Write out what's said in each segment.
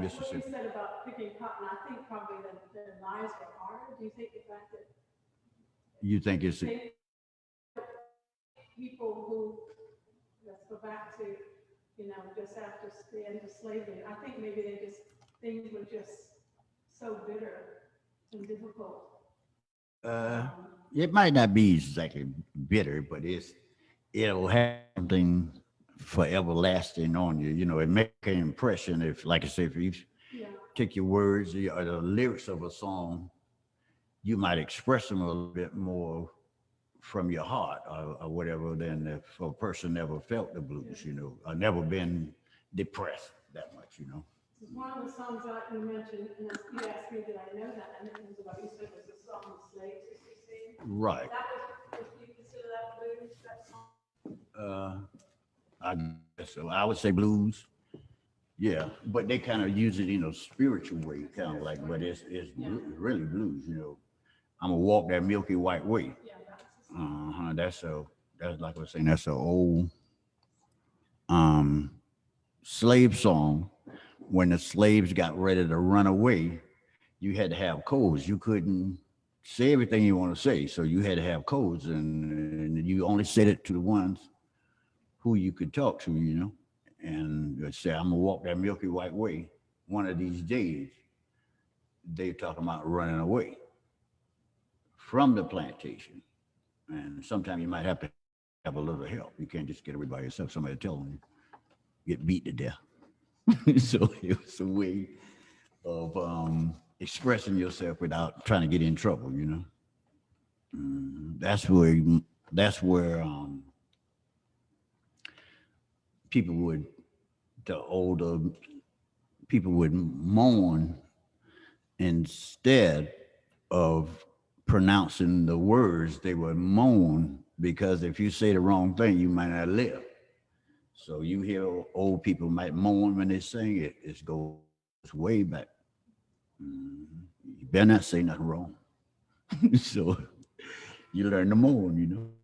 Mississippi. What you said about picking cotton, I think probably the lives were harder. Do you think the fact that You think it's people who, let's go back to, just after the end of slavery, I think maybe things were just so bitter and difficult. it might not be exactly bitter, but it'll have something forever lasting on you. You know, it make an impression if, like I said, if you take your words or the lyrics of a song, you might express them a little bit more from your heart or whatever than if a person never felt the blues, or never been depressed that much, One of the songs that you mentioned, and you asked me, did I know that? And it was about, you said it was a song, Slave to 16. Right. Would you consider that blues, that song? I guess so. I would say blues. Yeah, but they kind of use it in a spiritual way, kind of like, but it's really blues, I'm gonna walk that milky white way. Yeah, that's That's like I was saying, that's an old slave song. When the slaves got ready to run away, you had to have codes. You couldn't say everything you want to say, so you had to have codes, and you only said it to the ones who you could talk to, and say, I'm gonna walk that milky white way. One of these days, they're talking about running away from the plantation. And sometimes you might have to have a little help. You can't just get everybody yourself. Somebody telling you, get beat to death. So it was a way of expressing yourself without trying to get in trouble, That's where the older people would mourn instead of pronouncing the words. They would moan because if you say the wrong thing, you might not live. So you hear old people might moan when they sing it. It goes way back. You better not say nothing wrong. So you learn to moan,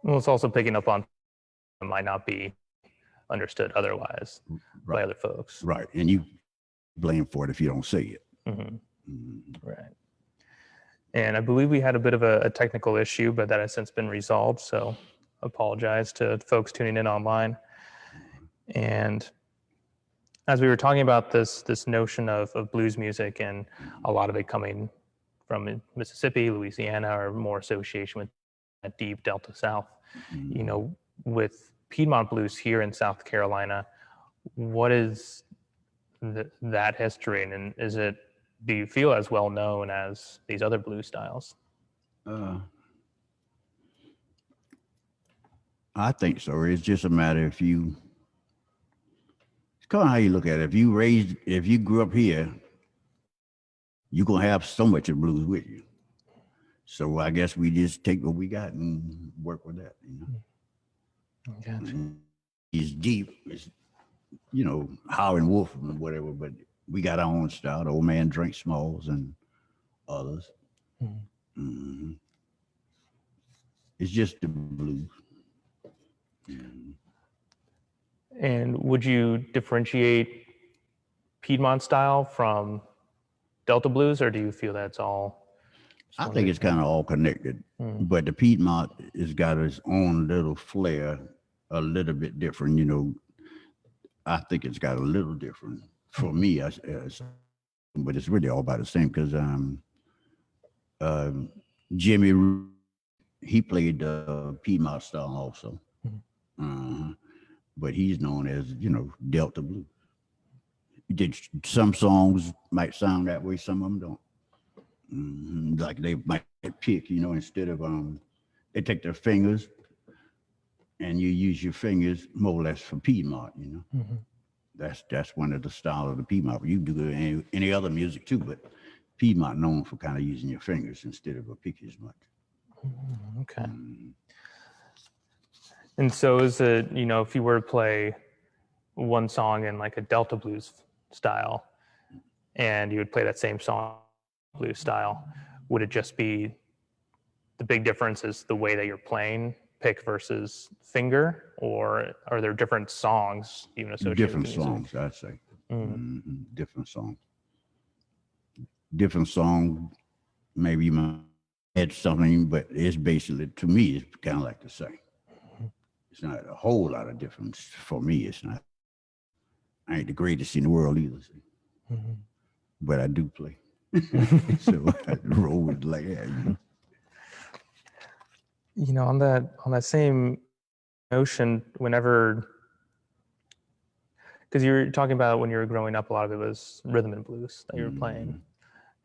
Well, it's also picking up on it might not be understood otherwise by other folks. Right. And you blame for it if you don't say it. Right. And I believe we had a bit of a technical issue, but that has since been resolved. So apologize to folks tuning in online. And as we were talking about this notion of blues music and a lot of it coming from Mississippi, Louisiana, or more association with that deep Delta South, with Piedmont Blues here in South Carolina, what is that history? And do you feel as well known as these other blues styles? I think so. It's just a matter it's kind of how you look at it. If you grew up here, you're going to have so much of blues with you. So I guess we just take what we got and work with that, Gotcha. It's deep. It's, Howlin' Wolf and whatever, but we got our own style. The Old Man Drink Smalls and others. It's just the blues. And would you differentiate Piedmont style from Delta blues, or do you feel that's all? I think it's kind of all connected, but the Piedmont has got its own little flair, a little bit different. I think it's got a little different for me, but it's really all about the same because Jimmy, he played Piedmont style also, but he's known as Delta blues. Some songs might sound that way, some of them don't. Like they might pick, instead of they take their fingers and you use your fingers more or less for Piedmont, That's one of the styles of the Piedmont. You do any other music too, but Piedmont known for kind of using your fingers instead of a pick as much. Okay. And so is it, if you were to play one song in like a Delta blues style and you would play that same song blues style, would it just be the big difference is the way that you're playing pick versus finger, or are there different songs even associated Different with the music? songs, I'd say. Mm. Different songs. Different song. Maybe you might add something, but it's basically, to me, it's kind of like the same. It's not a whole lot of difference for me. It's not. I ain't the greatest in the world either, but I do play. So I roll with it like that. You know, on that same notion, whenever, because you were talking about when you were growing up, a lot of it was rhythm and blues that you were playing,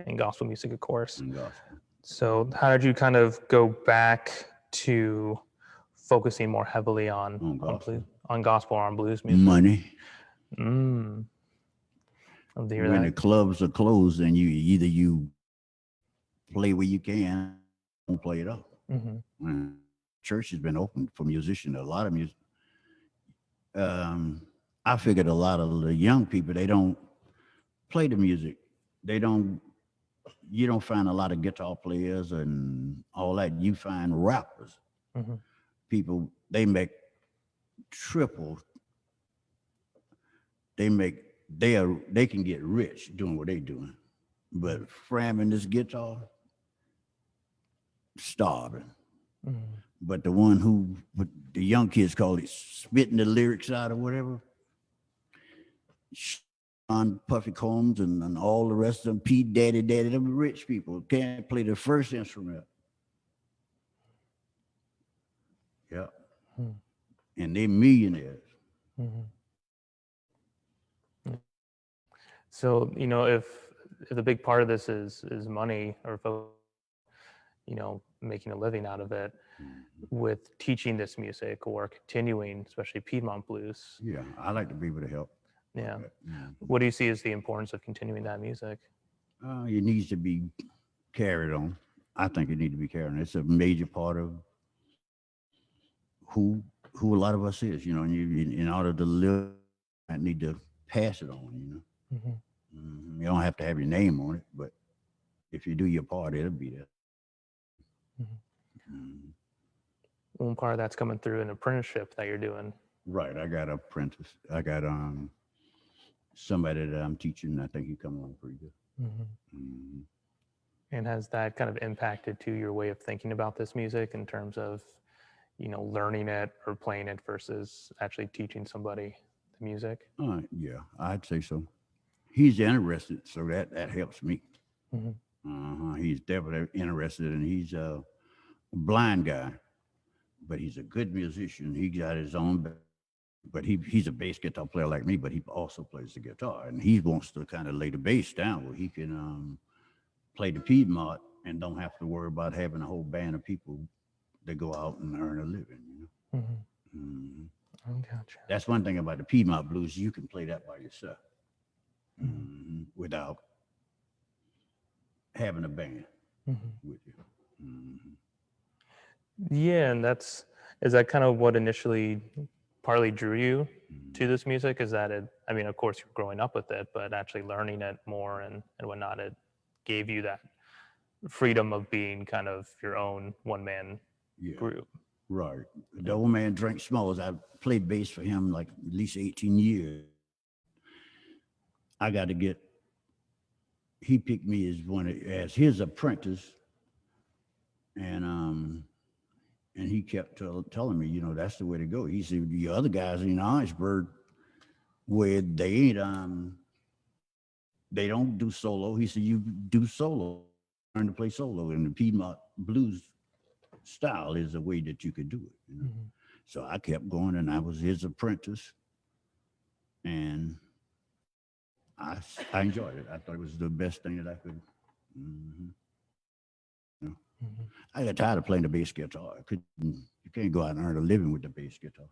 and gospel music, of course. And gospel. So how did you kind of go back to focusing more heavily on gospel or on blues music? Money. Love to hear When that. the clubs are closed, and you play where you can, don't play it up. Church has been open for musicians. A lot of music. I figured a lot of the young people, they don't play the music. You don't find a lot of guitar players and all that. You find rappers. People, they make triple. They can get rich doing what they're doing. But framming this guitar, starving. But the one who, what the young kids call it, spitting the lyrics out or whatever, on Puffy Combs and all the rest of them, Pete Daddy, them rich people can't play the first instrument. Yeah. And they millionaires. So, you know, if a big part of this is money, or you know, making a living out of it, with teaching this music or continuing, especially Piedmont Blues. Yeah, I like to be able to help. Yeah. What do you see as the importance of continuing that music? It needs to be carried on. I think it needs to be carried on. It's a major part of who a lot of us is, you know, and in order to live, I need to pass it on, you know. You don't have to have your name on it, but if you do your part, it'll be there. One part of that's coming through an apprenticeship that you're doing. Right. I got an apprentice. I got somebody that I'm teaching. I think he come along pretty good. And has that kind of impacted to your way of thinking about this music in terms of, you know, learning it or playing it versus actually teaching somebody the music? Yeah, I'd say so. He's interested, so that helps me. He's definitely interested, and he's a blind guy, but he's a good musician. He got his own, but he's a bass guitar player like me, but he also plays the guitar, and he wants to kind of lay the bass down where he can play the Piedmont and don't have to worry about having a whole band of people that go out and earn a living, you know. Gotcha. That's one thing about the Piedmont Blues. You can play that by yourself without having a band with you. Yeah, and is that kind of what initially partly drew you to this music? Is that it? I mean, of course, you're growing up with it, but actually learning it more and whatnot, it gave you that freedom of being kind of your own one-man group. Right. The old man drank Smalls. I played bass for him like at least 18 years. I got to get, he picked me as his apprentice. And he kept telling me, you know, that's the way to go. He said, the other guys in Orangeburg, where they ain't, they don't do solo. He said, you do solo, learn to play solo. And the Piedmont Blues style is a way that you could do it. You know? So I kept going, and I was his apprentice. And I enjoyed it. I thought it was the best thing that I could. I got tired of playing the bass guitar. You can't go out and earn a living with the bass guitar.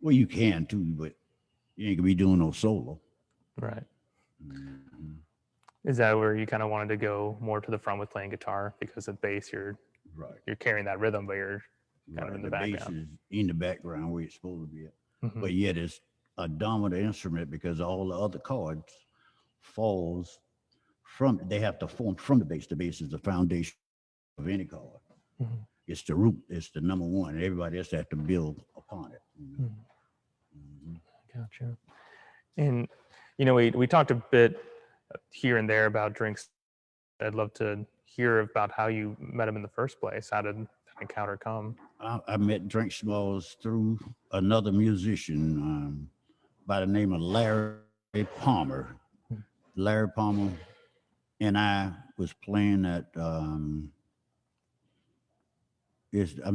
Well, you can too, but you ain't gonna be doing no solo. Right. Is that where you kind of wanted to go more to the front with playing guitar, because at bass you're carrying that rhythm, but you're kind of in the background. Bass is in the background where it's supposed to be at. But yet it's a dominant instrument because all the other chords falls from, they have to form from the bass. The bass is the foundation of any chord. it's the root, it's the number one. Everybody else has to build upon it. You know? Gotcha. And, you know, we talked a bit here and there about drinks. I'd love to hear about how you met him in the first place. How did that encounter come? I met Drink Smalls through another musician by the name of Larry Palmer. Larry Palmer and I was playing at, I'm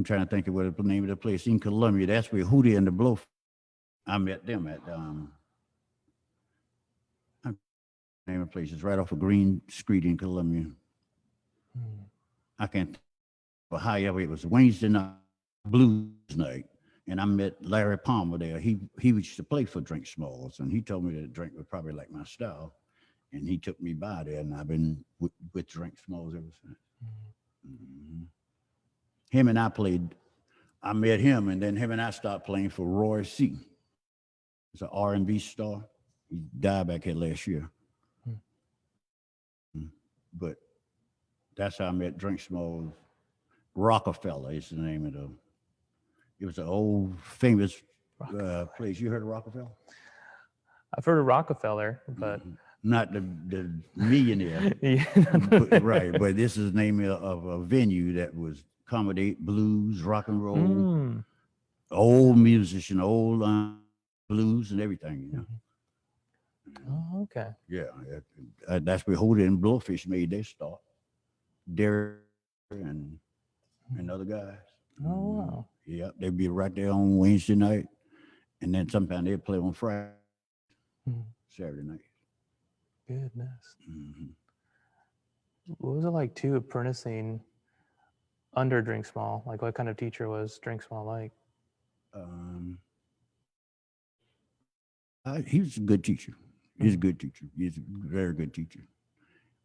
trying to think of what the name of the place in Columbia. That's where Hootie and the Blow. I met them at, name of the place is right off of Green Street in Columbia. I can't, but however, it was Wednesday night, blues night, and I met Larry Palmer there. He used to play for Drink Smalls, and he told me that drink was probably like my style, and he took me by there, and I've been with Drink Smalls ever since. Him and I played. I met him, and then him and I started playing for Roy C. He's an R&B star. He died back here last year. But that's how I met Drink Smalls. Rockefeller is the name of it was an old famous place. You heard of Rockefeller? I've heard of Rockefeller, but not the millionaire. yeah. Right, but this is the name of a venue that was accommodate blues, rock and roll, old musician, old blues and everything, you know. Oh, okay. Yeah, that's where Hootie and Blowfish made their start. Derek and other guys. Oh, wow. Yeah, they'd be right there on Wednesday night, and then sometimes they'd play on Friday, Saturday night. Goodness. What was it like too apprenticing under Drink Small? Like, what kind of teacher was Drink Small like? He was a good teacher. He's a good teacher. He's a very good teacher.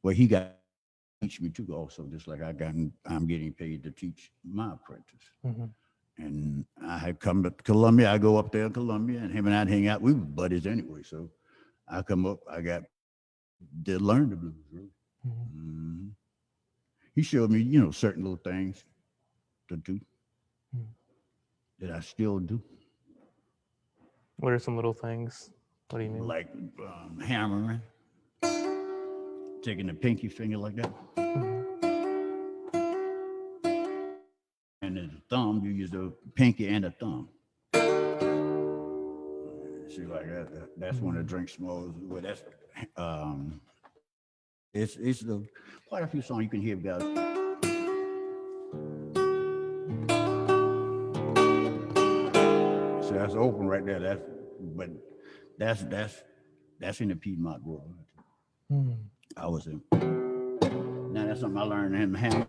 Well, he got to teach me too also, just like I'm getting paid to teach my apprentice. And I had come to Columbia. I go up there in Columbia, and him and I'd hang out. We were buddies anyway, so I come up. I got to learn the blues, really. He showed me, you know, certain little things to do that I still do. What are some little things? What do you mean? Like hammering, taking the pinky finger like that. And the thumb, you use the pinky and the thumb. See, like that's one of the Drink Smalls. Well, that's it's quite a few songs you can hear about. So that's open right there. That's in the Piedmont world. I was in. Now that's something I learned in hand.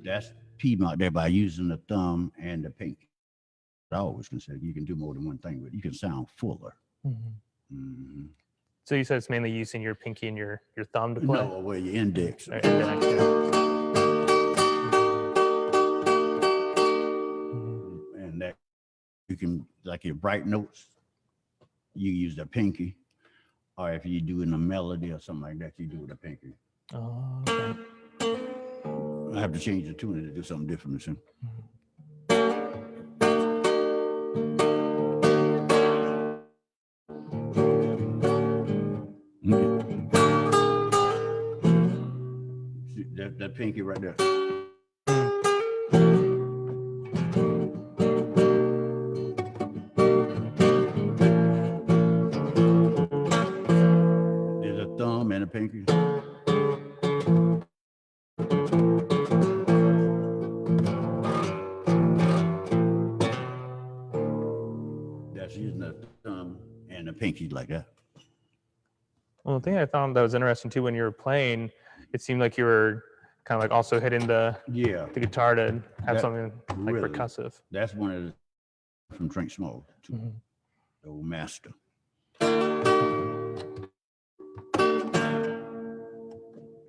That's Piedmont there by using the thumb and the pinky. I always consider you can do more than one thing, but you can sound fuller. So you said it's mainly using your pinky and your thumb to play? No, well, your index. Or index, yeah. And that you can, like your bright notes, you use the pinky, or if you're doing a melody or something like that, you do with the pinky. Oh, okay. I have to change the tuning to do something different soon. See, that pinky right there. There's a thumb and a pinky. Using the thumb and the pinky like that. Well, the thing I found that was interesting too, when you were playing, it seemed like you were kind of like also hitting the Yeah, guitar to have That- something like really. percussive. that's one of the from Drink Smoke, too, Mhm. the old master.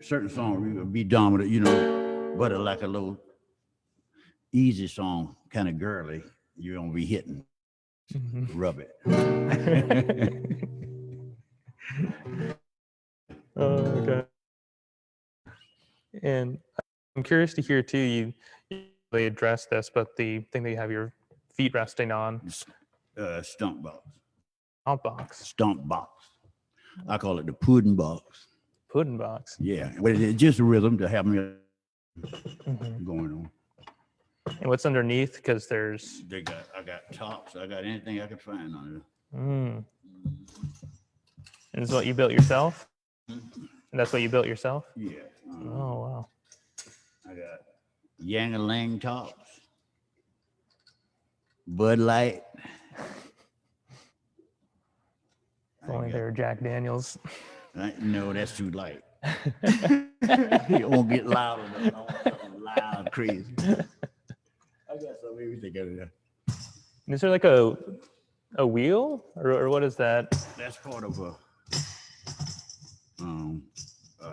Certain songs will be dominant, you know, but like a little easy song, kind of girly, you don't be hitting, Mhm. rub it. Okay. And I'm curious to hear too. You really addressed this, but the thing that you have your feet resting on, Stump box. stomp box, Stump box. I call it the puddin box. puddin box. Yeah, but it's just a rhythm to have me Mhm. going on. And what's underneath? Because there's. I got tops. I got anything I can find on Mm. And this is what you built yourself? it. And that's what you built yourself? Yeah. Oh, wow. I got Yang-a-Lang tops, Bud Light. If only they were Jack Daniels. No, that's too light. It won't get louder than I want something loud, crazy. I got some everything out of there. Is there like a wheel? Or what is that? That's part of a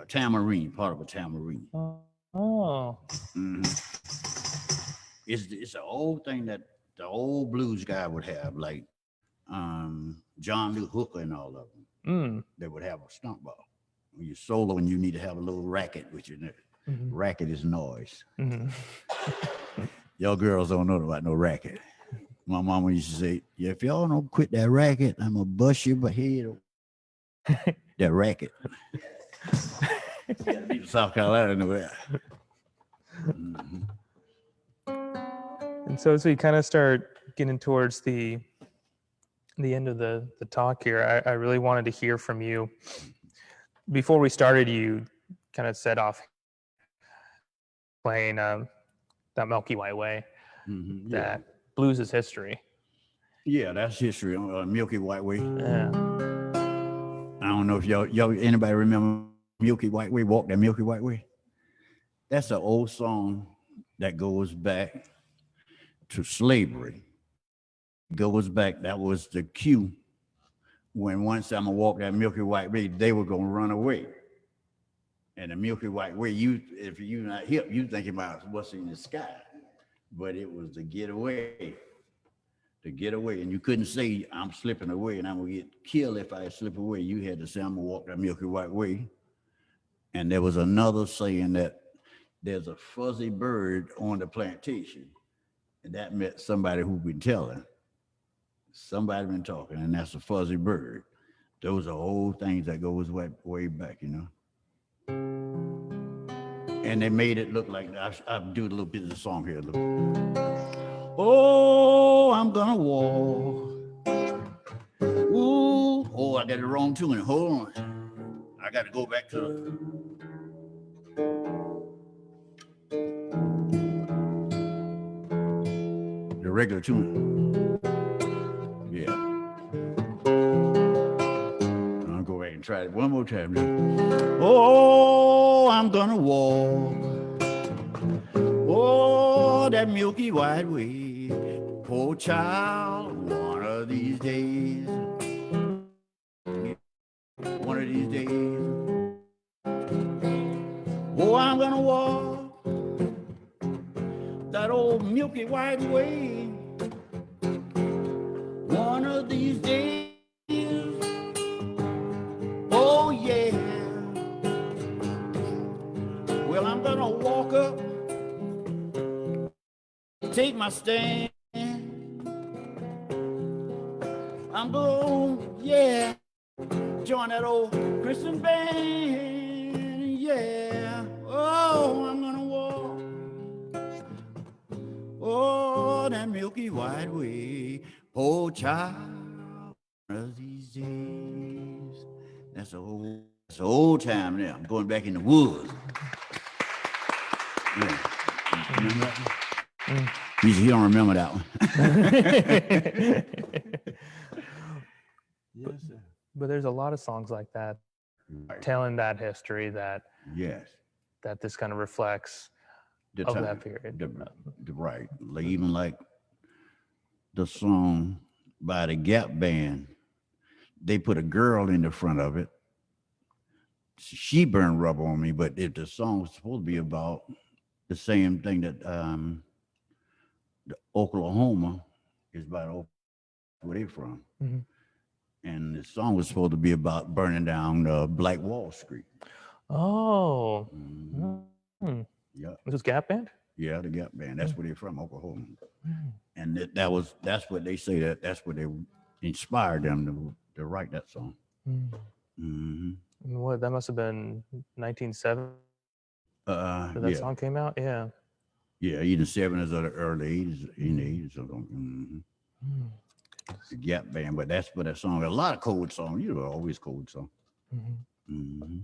tambourine, part of a tambourine. Oh. It's an old thing that the old blues guy would have, like John Lee Hooker and all of them. Mm. They would have a stump ball. When you're soloing, you need to have a little racket, which is racket is noise. Mhm. Y'all girls don't know about no racket. My mama used to say, "Yeah, if y'all don't quit that racket, I'm gonna bust your head." That racket. People South Carolina know that. And so as we kind of start getting towards the end of the talk here, I really wanted to hear from you. Before we started, you kind of set off playing that Milky White Way, Yeah. that blues is history. Yeah, that's history. Milky White Way. Yeah. I don't know if y'all anybody remember Milky White Way, Walk That Milky White Way? That's an old song that goes back to slavery. Goes back, that was the cue when once I'm gonna walk that Milky White Way, they were gonna run away. And the Milky White Way, if you're not hip, you thinking about what's in the sky. But it was to get away. To get away. And you couldn't say, I'm slipping away and I'm gonna get killed if I slip away. You had to say, I'm gonna walk that Milky White Way. And there was another saying that there's a fuzzy bird on the plantation. And that meant somebody who been telling. Somebody been talking, and that's a fuzzy bird. Those are old things that goes way back, you know. And they made it look like, I'll do a little bit of the song here. Oh, I'm gonna walk. Ooh, oh, I got it wrong tune. Hold on. I got to go back to the regular tune. Yeah. I'll go back and try it one more time. Oh, I'm gonna walk. Oh, that Milky White Way. Poor child, one of these days. One of these days. Oh, I'm gonna walk that old Milky White Way. One of these days. Oh, yeah. Well, I'm gonna walk up, take my stand. I'm gonna, yeah, join that old Christian band, yeah. Oh, I'm gonna walk, oh, that Milky White Way. Oh, child, one of these days. That's an old time now. I'm going back in the woods. Yeah. Remember that one? You don't remember that one. Yes, sir. But there's a lot of songs like that telling that history that Yes. that this kind of reflects The of time, that period. right. Like, even like the song by the Gap Band, they put a girl in the front of it. She burned rubber on me, but if the song was supposed to be about the same thing that the Oklahoma is about where they from. Mm-hmm. And the song was supposed to be about burning down Black Wall Street. Oh. Mm-hmm. Yeah. This was Gap Band? Yeah, the Gap Band. That's where they're from, Oklahoma. Mm. And that's what they say that's what they inspired them to write that song. Mm. Mm-hmm. What, that must have been 1970 that Yeah. song came out? Yeah. Yeah, either 70s or the early 80s, in the 80s or something. Mm-hmm. Mm. The Gap Band, but that's for that song. A lot of cold songs, always cold songs. Mm-hmm. Mm-hmm.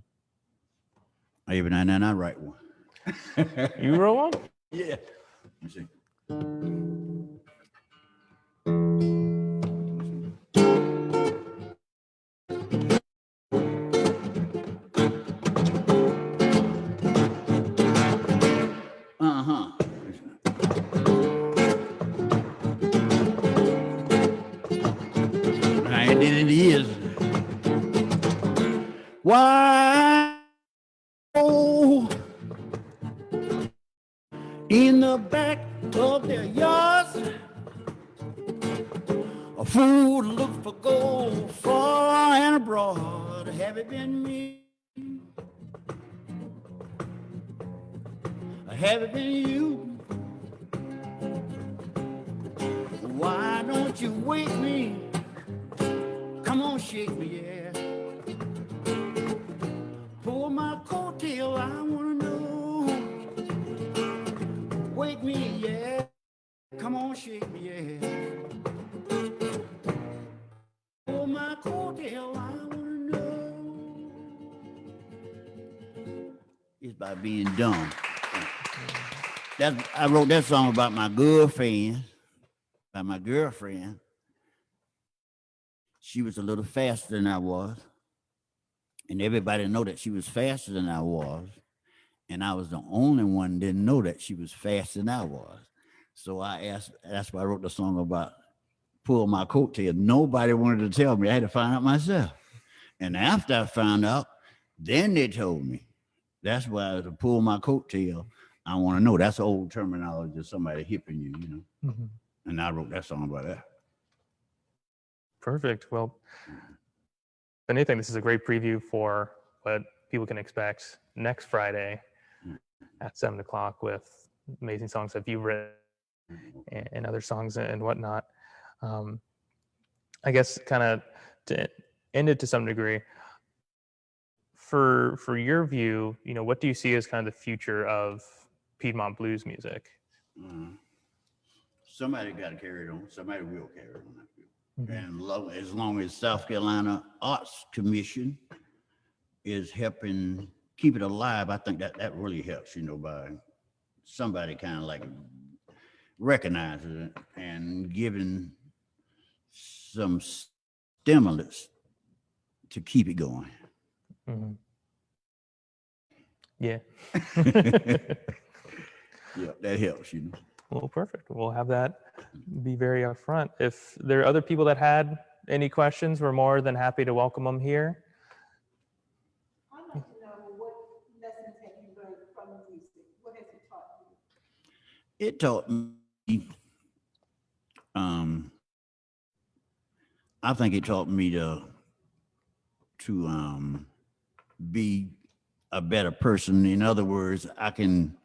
Every now and then I write one. You wrote one? Yeah. Let me see. Uh-huh. I ain't did it in years. Why? Oh, in the back of their yards, a fool look for gold far and abroad. Have it been me? Have it been you? Why don't you wake me? Come on, shake me, yeah. Pull my coattail, I wanna know. Wake me, yeah. Come on, shake me, yeah. Pull my coattail, I wanna know. It's by being dumb. I wrote that song about my girlfriend. She was a little faster than I was. And everybody know that she was faster than I was. And I was the only one that didn't know that she was faster than I was. So that's why I wrote the song about pull my coattail. Nobody wanted to tell me. I had to find out myself. And after I found out, then they told me. That's why to pull my coattail, I want to know. That's old terminology of somebody hipping you, Mm-hmm. And I wrote that song about that. Perfect. Well, if anything, this is a great preview for what people can expect next Friday at 7:00 with amazing songs that you've written and other songs and whatnot. I guess kind of to end it to some degree, for your view, what do you see as kind of the future of Piedmont blues music? Somebody got to carry it on. Somebody will carry it on. I feel. Mm-hmm. And as long as South Carolina Arts Commission is helping keep it alive, I think that really helps, by somebody kind of like recognizing it and giving some stimulus to keep it going. Mm-hmm. Yeah. Yeah, that helps, Well, perfect. We'll have that be very upfront. If there are other people that had any questions, we're more than happy to welcome them here. I'd like to know what lessons have you learned from music? What has it taught you? It taught me, I think it taught me to be a better person. In other words, I can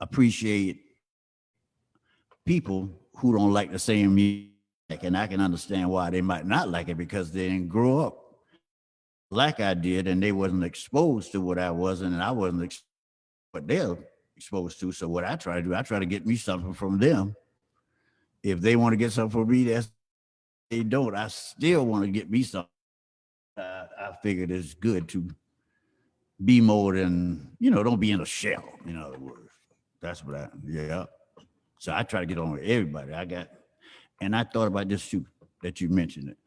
appreciate people who don't like the same music, and I can understand why they might not like it because they didn't grow up like I did, and they wasn't exposed to what I was, and I wasn't what they're exposed to. So what I try to do, I try to get me something from them. If they want to get something from me, they don't. I still want to get me something. I figured it's good to be more than, don't be in a shell, in other words. That's what So I try to get on with everybody. And I thought about this too, that you mentioned it.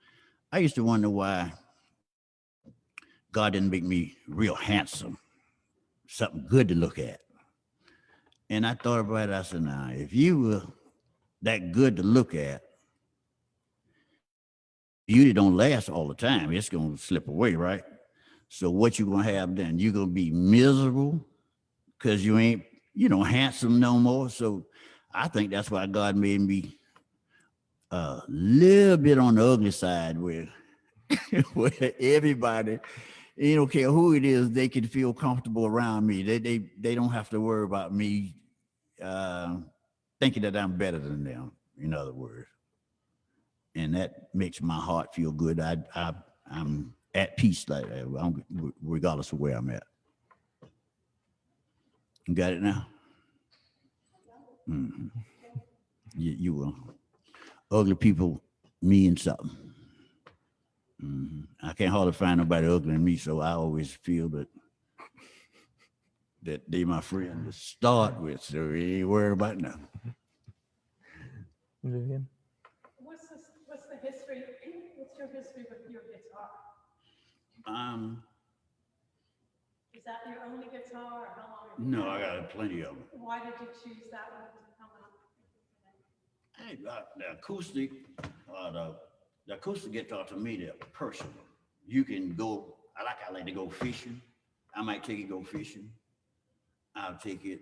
I used to wonder why God didn't make me real handsome, something good to look at. And I thought about it. I said, now, if you were that good to look at, beauty don't last all the time. It's going to slip away, right? So what you going to have then? You're going to be miserable because you ain't, handsome no more. So I think that's why God made me a little bit on the ugly side where, where everybody, you don't care who it is, they can feel comfortable around me. They don't have to worry about me thinking that I'm better than them, in other words. And that makes my heart feel good. I'm at peace like that, regardless of where I'm at. You got it now? Mm-hmm. You will. Ugly people mean something. Mm-hmm. I can't hardly find nobody ugly than me, so I always feel that they my friend to start with, so we ain't worried about nothing. Vivian? What's the history? What's your history with your guitar? Is that your only guitar, or how long? No, I got plenty of them. Why did you choose that one to come up? Hey, the acoustic, the acoustic guitar to me, they're personal. You can go. I like to go fishing. I might take it go fishing. I'll take it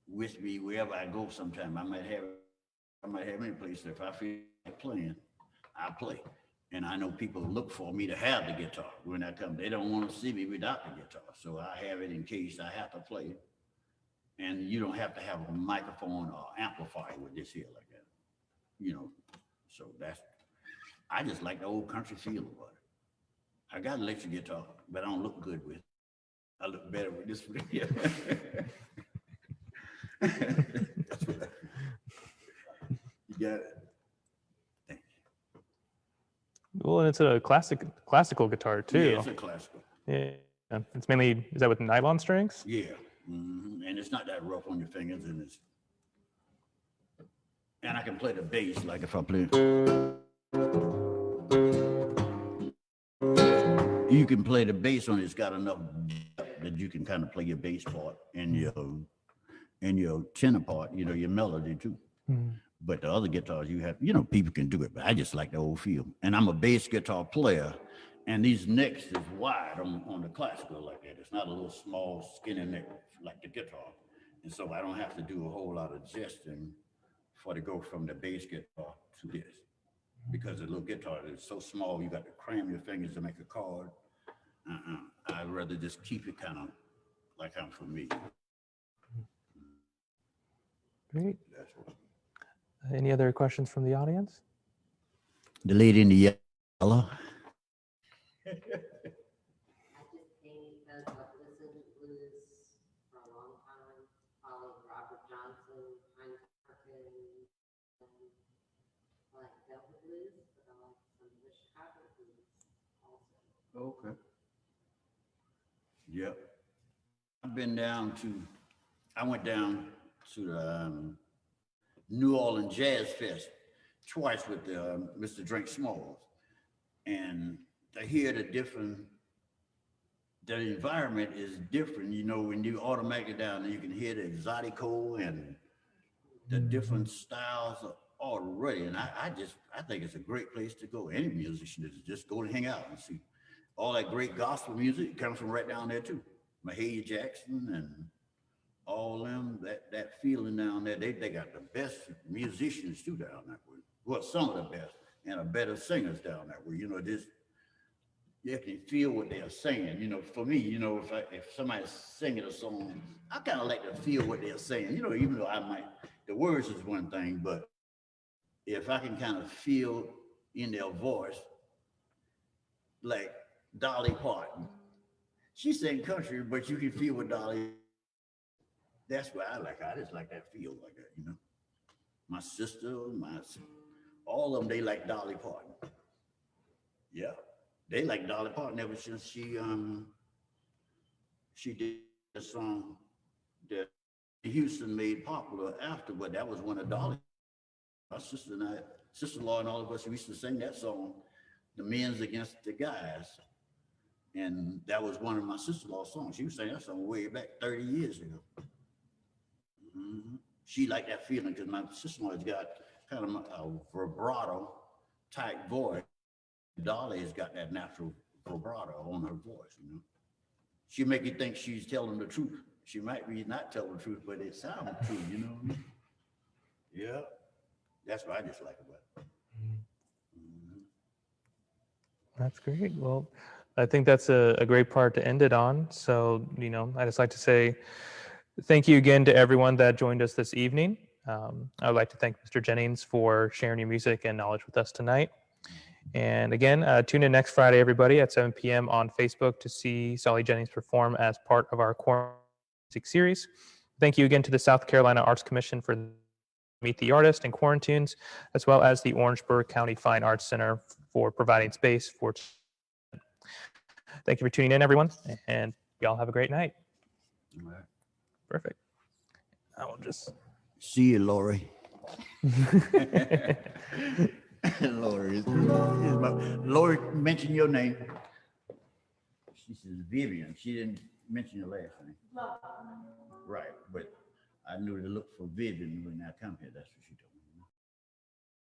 with me wherever I go. Sometime I might have any place. If I feel like playing, I play. And I know people look for me to have the guitar when I come. They don't want to see me without the guitar. So I have it in case I have to play it. And you don't have to have a microphone or amplifier with this here like that. So I just like the old country feel about it. I got an electric guitar, but I don't look good with it. I look better with this one here. You got it. Well, and it's a classical guitar too. Yeah, it's a classical. Yeah, it's mainly, is that with nylon strings? Yeah, and it's not that rough on your fingers, and I can play the bass like if I play. You can play the bass on it. It's got enough that you can kind of play your bass part and your tenor part. Your melody too. Mm-hmm. But the other guitars you have, people can do it, but I just like the old feel. And I'm a bass guitar player, and these necks is wide on the classical like that. It's not a little small skinny neck like the guitar. And so I don't have to do a whole lot of adjusting to go from the bass guitar to this. Because the little guitar is so small, you got to cram your fingers to make a chord. I'd rather just keep it kind of like I'm for me. Great. Any other questions from the audience? The lady in the yellow. I just came because I've listened to blues for a long time. Followed Robert Johnson, Pine African, I like Delta blues, but I like some of the Chicago blues also. Okay. Yep. I went down to the New Orleans Jazz Fest twice with Mr. Drink Smalls, and to hear the environment is different. When you automatically down there, you can hear the exotico and the different styles already. And I think it's a great place to go. Any musician is just go and hang out and see all that great gospel music comes from right down there too. Mahalia Jackson and all them, that feeling down there. They got the best musicians too down that way. Well, some of the best and the better singers down that way. You can feel what they're saying. For me, if somebody's singing a song, I kind of like to feel what they're saying. Even though the words is one thing, but if I can kind of feel in their voice, like Dolly Parton, she sang country, but you can feel what Dolly. That's what I like. I just like that feel like that. My sister, all of them, they like Dolly Parton. Yeah. They like Dolly Parton ever since she did a song that Houston made popular after, but that was one of Dolly. My sister and sister-in-law and all of us, we used to sing that song, The Men's Against the Guys. And that was one of my sister-in-law's songs. She was saying that song way back 30 years ago. She liked that feeling because my sister-in-law's got kind of a vibrato type voice. Dolly's got that natural vibrato on her voice, you know. She make you think she's telling the truth. She might be not telling the truth, but it sounds true, you know what I mean? Yeah. That's what I just like about it. That's great. Well, I think that's a great part to end it on. So, you know, I just like to say thank you again to everyone that joined us this evening. I would like to thank Mr. Jennings for sharing your music and knowledge with us tonight. And again, tune in next Friday, everybody, at 7 p.m. on Facebook to see Sollie Jennings perform as part of our core music series. Thank you again to the South Carolina Arts Commission for Meet the Artist and Quarantunes, as well as the Orangeburg County Fine Arts Center for providing space for. Thank you for tuning in, everyone, and y'all have a great night. All right. Perfect. I will just. See you, Lori. Lori, Lori mentioned your name. She says Vivian. She didn't mention your last name. Right, but I knew to look for Vivian when I come here. That's what she told me.